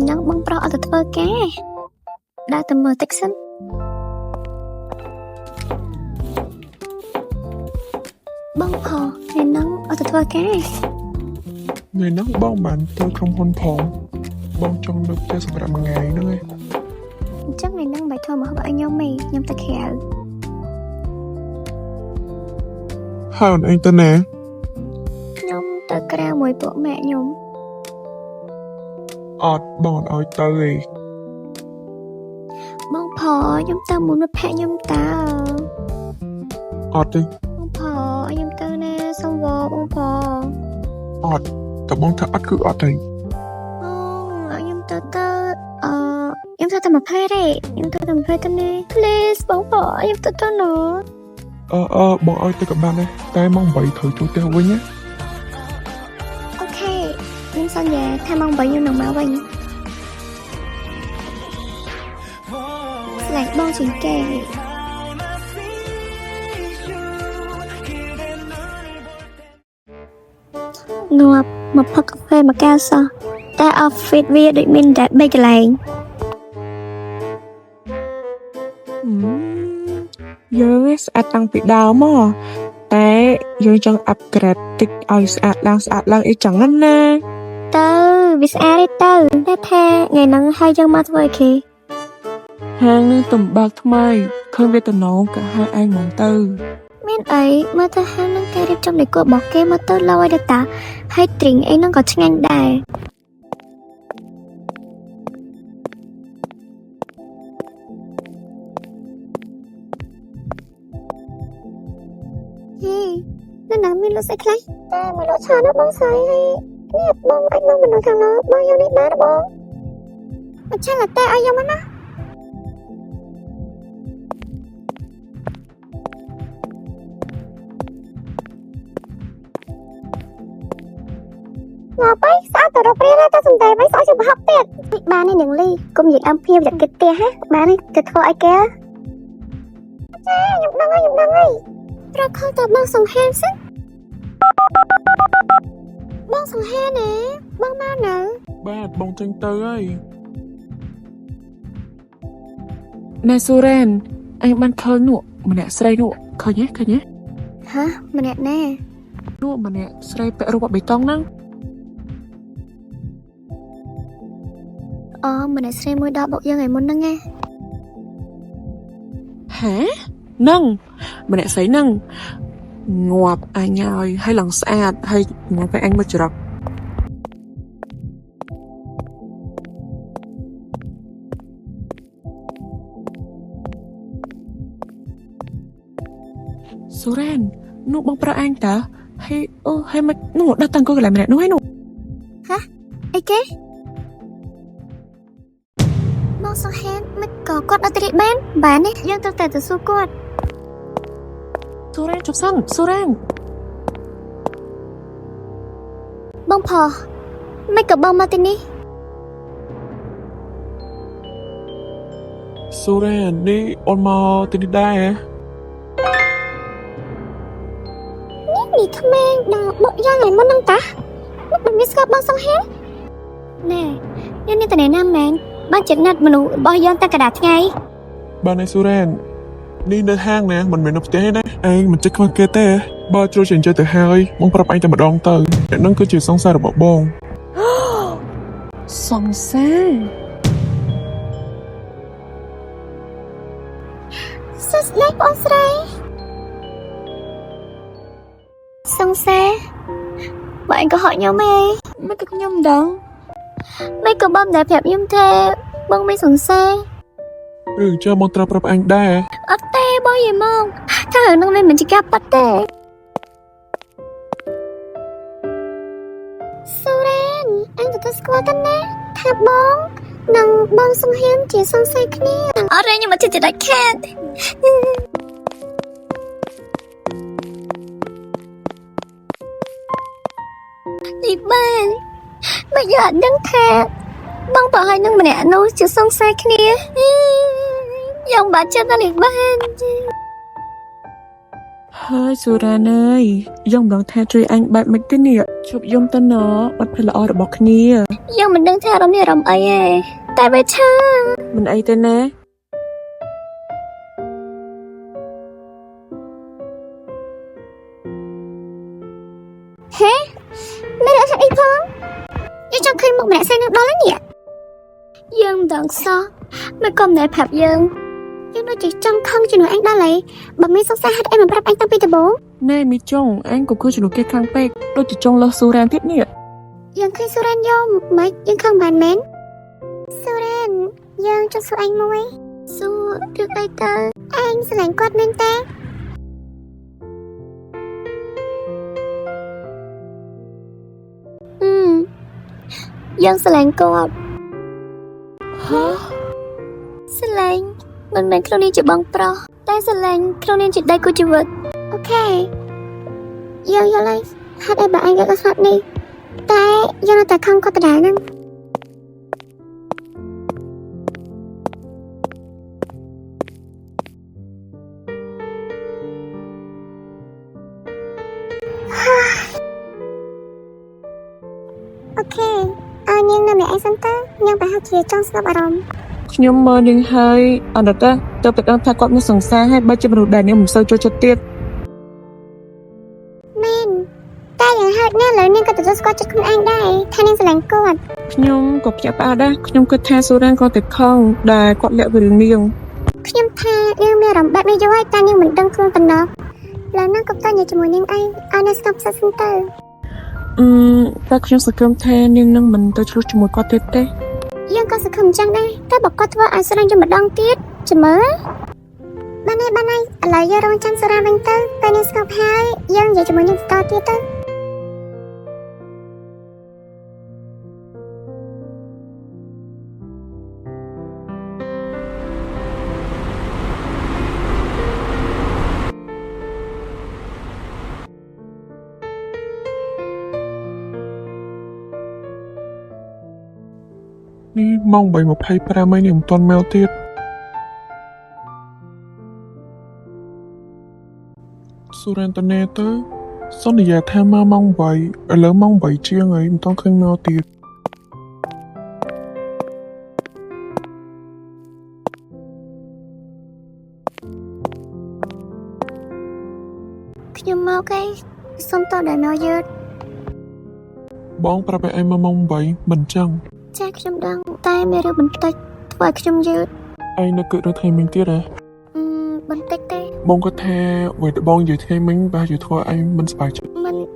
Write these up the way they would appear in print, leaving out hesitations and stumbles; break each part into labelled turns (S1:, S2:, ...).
S1: ហ្នឹងបងប្រុសអត់ទៅធ្វើការដើរទៅមើលតិចសិនបងផងថ្ងៃហ្នឹងអត់ទៅធ្វើការ
S2: ថ្ងៃហ្នឹងបងបានទៅក្រុមហ៊ុនផងបងចង់លើកចេះសម្រាប់មួយថ្ងៃហ្នឹងឯង
S1: អញ្ចឹងថ្ងៃហ្នឹងបាយធ្វើមកឲ្យខ្ញុំឯងខ្ញុំទៅក្រៅ
S2: ហើយអូនឯងទៅណា
S1: ខ្ញុំទៅក្រៅមួយពួកម៉ាក់ខ្ញុំ
S2: អត់បងអត់ឲ្យទៅទេ
S1: បងផងខ្ញុំទៅមួយមិត្តភក្តិខ្ញុំតើ
S2: អត់ទេ
S1: បងផងខ្ញុំទៅណាសុំវ៉បងផង
S2: អត់តែបងថាអត់គឺអត់ទេ
S1: ខ្ញុំទៅខ្ញុំទៅតែ20ទេខ្ញុំទៅតែ20ទៅណា please បងផងខ្ញុំទៅណូ
S2: បងឲ្យទៅក៏បានដែរតែម៉ោង8ត្រូវចូលផ្ទះវិញណា
S1: អូខេខ្ញុំសន្យាថាម៉ោង8ខ្ញុំនឹងមកវិញស្លាញ់បងជាងគេងាប់មកផឹកកាហ្វេមួយកែវសោះតែ outfit វាដូចមានតែ3កន្លែង
S3: យើងស្អាតតាំងពីដើមមកតែយើងចង់ upgrade តិចឲ្យស្អាតឡើងអីចឹងណា
S1: ទៅវាស្អាតទេតែថាថ្ងៃហ្នឹងហើយយើងមកធ្វើអីគេ
S3: ហាងនឹងទំបើកថ្មីឃើញវាតំណងក៏ហៅឯងមកទៅ
S1: មានអីមើលទៅហាងនឹងគេរៀបចំលេខគោរបស់គេមកទៅលោឲ្យទៅតាហើយទ្រីងអីហ្នឹងក៏ឆ្ងាញ់ដែរនៅណាមានលុយស្អីខ្លះតែមួយលុយឆាណាបងស្អីហើយនេះបងអាចមកមនុស្សខាងលើបងយកនេះបានបងអញ្ចឹងតែឲ្យយកមកណាងាប់ហើយស្អាតទៅរកព្រានតែសំដែងវិញស្អកជាប្រហុកទៀតបាននេះនាងលីកុំនិយាយអំភៀវយកគិតទៀតហ៎បាននេះទៅធ្វើអីគេចាខ្ញុំដឹងហើយរកខលទៅបងសង្ហាសិនបងសង្ហាណាបងមកនៅ
S2: បាទបងចេញទៅហើយ
S3: ណែសូរ៉ែនអញបានឃើញនោះម្នាក់ស្រីនោះឃើញទេ
S1: ហ៎ម្នាក់ណា
S3: នោះម្នាក់ស្រីពាក់រូបបៃតងហ្នឹង
S1: ម្នាក់ស្រីមួយដល់បុកយើងឯមុនហ្នឹងណា
S3: ហ៎នឹងម្នាក់ស្រីហ្នឹងងាប់អញហើយឡើងស្អាតហើយងាប់ឲ្យអញមកច្រកសូរ៉ែននោះបងប្រុសអញតើហើយមកនោះដល់តាំងកន្លែងម្នាក់នោះហើយនោះ
S1: ហ៎អីគេបងសង្ហាមិនក៏គាត់អត់រីបាននេះយើងត្រូវតែទៅសួរគាត់
S3: សូរ៉ែនជប់សិនសូរ៉ែន
S1: បងផមិនក៏បងមកទីនេះ
S2: សូរ៉ែននេះអូនមកទីនេះដែរ
S1: នេះក្មេងដល់បុកយ៉ាងឯមុនហ្នឹងតាមិនមានស្គាល់បងសង្ហាណែយើងនេះតើណាមែនបានចិត្តណាត់មនុស្សរបស់យើងតែកដាថ្ងៃ
S2: បានឯសូរ៉ែននេះនៅហាងណាមិនមែននៅផ្ទះទេណាឯងមិនចេះខ្វះគេទេបើជ្រុលចេញទៅហើយបងប្រាប់ឯងតែម្ដងទៅអ្នកហ្នឹងគឺជាសង្សាររបស់បង
S3: សង្សារ
S1: សួស្ដីបងស្រីសង្សារបើឯងក៏ហត់ខ្ញុំឯង
S3: មិនក៏ខ្ញុំដឹង
S1: មិនក៏បងដែលប្រាប់ខ្ញុំថាបងមិនសង្សារ
S2: ចាបងត្រូវប្រាប់អញដែរ
S1: អត់ទេបងយីមកថារឿងនោះមិនជាការប៉ັດទេសូរ៉ែនអញទៅស្គាល់តើណាថាបងនិងបងសង្ហានជាសង្សារគ្នាអត់ទេខ្ញុំមកចិត្តដាច់ខាតនេះបានមកយកដឹងថាបងប្រហែលនឹងម្នាក់នោះជាសង្សារគ្នាយ៉ាងបាត់ចិត្តនេះបាន
S3: ហើយសូរ៉ានអើយយ៉ាងម្ដងថាជួយអញបែបមិនទេនេះ ជប់យំទៅណបាត់ផ្លល្អរបស់គ្នា
S1: យើងមិនដឹងថាអារម្មណ៍នេះអារម្មណ៍អីទេតែវាឈឺ
S3: មិនអីទេណា
S1: ហេមិនអត់អីផងយើងចង់ឃើញមុខម្នាក់ស្រីនឹងដល់ហើយនេះយើងមិនដឹងសោះមិនក៏មិនដែលប្រាប់យើងដូចជាចង់ខឹងជំនួយអញដល់ហើយបើមានសុខសាហេតុអីមិនប្រាប់អញតាំងពីដំបូង
S3: ណែមីចុងអញក៏គួរជំនួសគេខ្លាំងពេកដូចជាចុងលោះស៊ូរ៉ានទៀតនេះ
S1: យើងឃើញសូរ៉ានយំមិនយើងខឹងបានមែនសូរ៉ានយើងចង់សួរអញមួយសួរឬអីទៅអញស្រឡាញ់គាត់មែនទេយើងស្រឡាញ់គាត់ហ៎ស្រឡាញ់មិនមែនខ្លួននាងជាបងប្រុសតែស្រឡាញ់ខ្លួននាងជាដៃគូជីវិតអូខេយើងយល់ហើយហេតុអីបើអញយកស្លាប់នេះតែយើងនៅតែខឹងគាត់ដដែលហ្នឹងអូខេនាងនៅម្នាក់ឯងសិនទៅនាងប្រហែលជាចង់ស្ងប់អារម្មណ៍
S3: ខ្ញុំមើលនាងហើយអត់ទៅទៅដឹងថាគាត់មានសង្សារហើយបើជាមនុស្សដែលនាងមិនសូវចូលចិត្តទៀត
S1: មែនតែយ៉ាងហោចណាស់ឥឡូវនាងក៏ទទួលស្គាល់ចិត្តខ្លួនឯងដែរថានាងស្រឡាញ់គាត់
S3: ខ្ញុំក៏ភ្ញាក់ផ្អើលដែរខ្ញុំគិតថាស៊ូរ៉ានក៏តែខឹងដែលគាត់លាក់វារឿងនាង
S1: ខ្ញុំថានាងមានអារម្មណ៍បែបនេះយូរហើយតែនាងមិនដឹងខ្លួនប៉ុណ្ណោះឡើយនាងក៏តែនិយាយជាមួយនាងឯងឲ្យនាងស្ងប់សិនទៅ
S3: តែខ្ញុំសង្ឃឹមថានាងនឹងមិនទៅឆ្លោះជាមួយគាត់ទៀតទេ
S1: យើងក៏សង្ឃឹមចឹងដែរតែបើគាត់ធ្វើឲ្យស្រឡាញ់យើងម្ដងទៀតចាំមើលបានហើយឥឡូវយើងរងចាំសូរ៉ាវិញទៅពេលនាងស្ងប់ហើយយើងនិយាយជាមួយនាងតទៀតទៅ
S2: នេះម៉ោង 3:25 ហើយនេះមិនទាន់មកទៀតស៊ូរ៉ានតនេទៅសន្យាថាមកម៉ោង 3 ឥឡូវម៉ោង 3 ជាងហើយមិនទាន់ឃើញមកទៀត
S1: ខ្ញុំមកឯងសុំតដល់មកយឺត
S2: បងប្រាប់ឲ្យឯងមកម៉ោង 8 មិនចឹង
S1: ចាខ្ញុំដឹងតែមានរឿងបន្តិចធ្វើឲ្យខ្ញុំយឺត
S2: ឯងនៅគិតរឿងថ្ងៃមិញទៀតហ៎
S1: បន្តិចទេ
S2: បងគាត់ថាអ្វីដែលបងនិយាយថ្ងៃមិញប្រហែលជាធ្វើឲ្យឯងមិនសប្បាយចិត្ត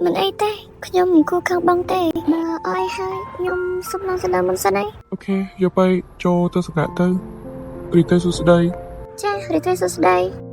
S1: មិនអីទេខ្ញុំមិនគួរខឹងបងទេបើអីហើយខ្ញុំសុំឡើងទៅដល់មុនសិនឯង
S2: អូខេយកទៅចូលទៅសម្រាប់ទៅរីទៅសួស្ដី
S1: ចារីករាយសួស្ដី